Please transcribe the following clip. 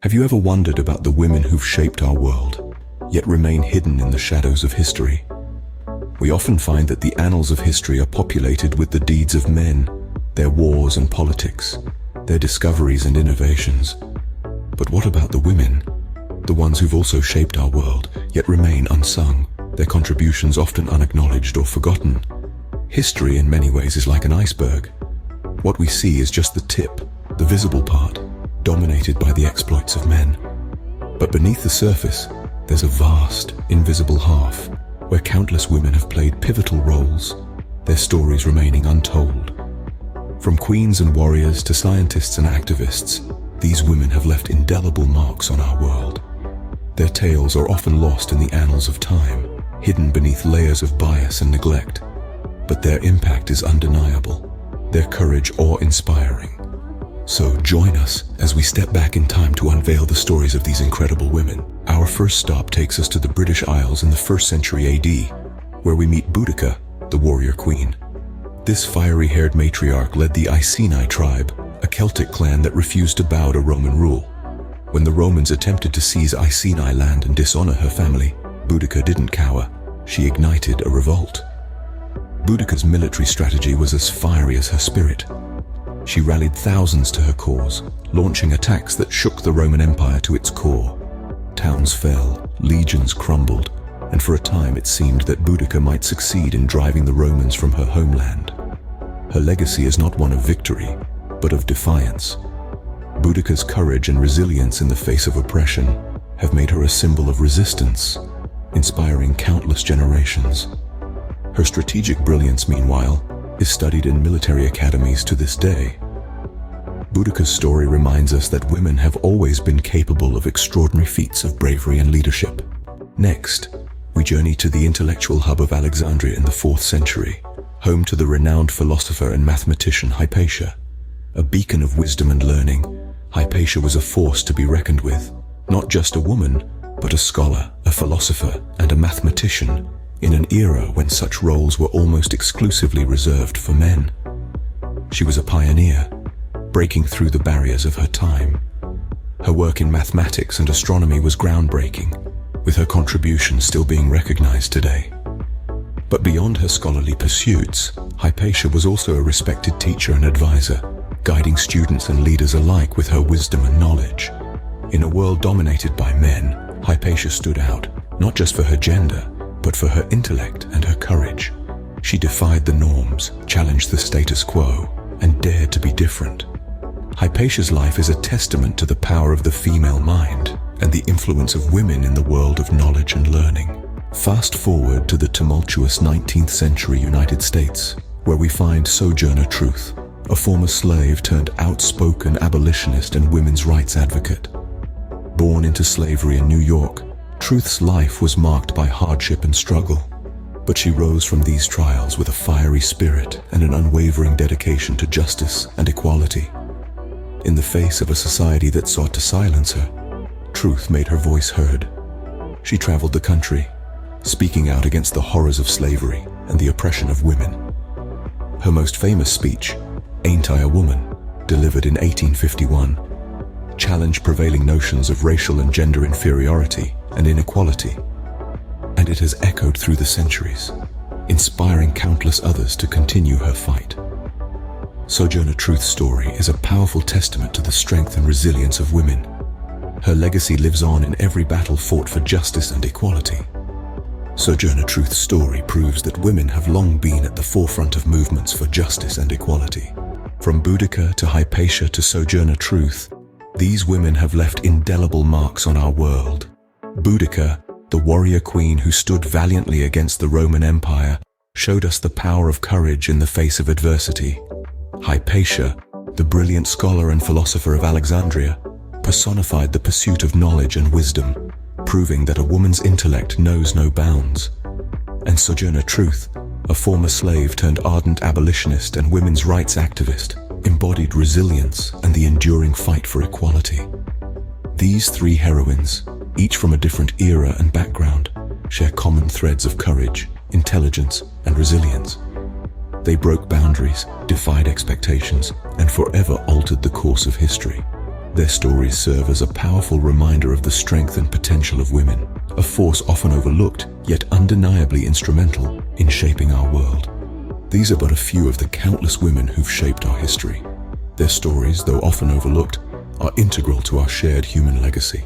Have you ever wondered about the women who've shaped our world, yet remain hidden in the shadows of history? We often find that the annals of history are populated with the deeds of men, their wars and politics, their discoveries and innovations. But what about the women? The ones who've also shaped our world, yet remain unsung, their contributions often unacknowledged or forgotten. History in many ways is like an iceberg. What we see is just the tip, the visible part, dominated by the exploits of men. But beneath the surface, there's a vast, invisible half, where countless women have played pivotal roles, their stories remaining untold. From queens and warriors to scientists and activists, these women have left indelible marks on our world. Their tales are often lost in the annals of time, hidden beneath layers of bias and neglect. But their impact is undeniable, their courage awe-inspiring. So join us as we step back in time to unveil the stories of these incredible women. Our first stop takes us to the British Isles in the 1st century AD, where we meet Boudica, the warrior queen. This fiery-haired matriarch led the Iceni tribe, a Celtic clan that refused to bow to Roman rule. When the Romans attempted to seize Iceni land and dishonor her family, Boudica didn't cower. She ignited a revolt. Boudica's military strategy was as fiery as her spirit. She rallied thousands to her cause, launching attacks that shook the Roman Empire to its core. Towns fell, legions crumbled, and for a time it seemed that Boudica might succeed in driving the Romans from her homeland. Her legacy is not one of victory, but of defiance. Boudica's courage and resilience in the face of oppression have made her a symbol of resistance, inspiring countless generations. Her strategic brilliance, meanwhile, is studied in military academies to this day. Boudica's story reminds us that women have always been capable of extraordinary feats of bravery and leadership. Next, we journey to the intellectual hub of Alexandria in the 4th century, home to the renowned philosopher and mathematician Hypatia. A beacon of wisdom and learning, Hypatia was a force to be reckoned with, not just a woman, but a scholar, a philosopher, and a mathematician, in an era when such roles were almost exclusively reserved for men. She was a pioneer, breaking through the barriers of her time. Her work in mathematics and astronomy was groundbreaking, with her contributions still being recognized today. But beyond her scholarly pursuits, Hypatia was also a respected teacher and advisor, guiding students and leaders alike with her wisdom and knowledge. In a world dominated by men, Hypatia stood out, not just for her gender, but for her intellect and her courage. She defied the norms, challenged the status quo, and dared to be different. Hypatia's life is a testament to the power of the female mind and the influence of women in the world of knowledge and learning. Fast forward to the tumultuous 19th century United States, where we find Sojourner Truth, a former slave turned outspoken abolitionist and women's rights advocate. Born into slavery in New York, Truth's life was marked by hardship and struggle, but she rose from these trials with a fiery spirit and an unwavering dedication to justice and equality. In the face of a society that sought to silence her, Truth made her voice heard. She traveled the country, speaking out against the horrors of slavery and the oppression of women. Her most famous speech, "Ain't I a Woman?", delivered in 1851, challenged prevailing notions of racial and gender inferiority and inequality, and it has echoed through the centuries, inspiring countless others to continue her fight. Sojourner Truth's story is a powerful testament to the strength and resilience of women. Her legacy lives on in every battle fought for justice and equality. Sojourner Truth's story proves that women have long been at the forefront of movements for justice and equality. From Boudica to Hypatia to Sojourner Truth, these women have left indelible marks on our world. Boudica, the warrior queen who stood valiantly against the Roman Empire, showed us the power of courage in the face of adversity. Hypatia, the brilliant scholar and philosopher of Alexandria, personified the pursuit of knowledge and wisdom, proving that a woman's intellect knows no bounds. And Sojourner Truth, a former slave turned ardent abolitionist and women's rights activist, embodied resilience and the enduring fight for equality. These three heroines, each from a different era and background, share common threads of courage, intelligence, and resilience. They broke boundaries, defied expectations, and forever altered the course of history. Their stories serve as a powerful reminder of the strength and potential of women, a force often overlooked, yet undeniably instrumental in shaping our world. These are but a few of the countless women who've shaped our history. Their stories, though often overlooked, are integral to our shared human legacy.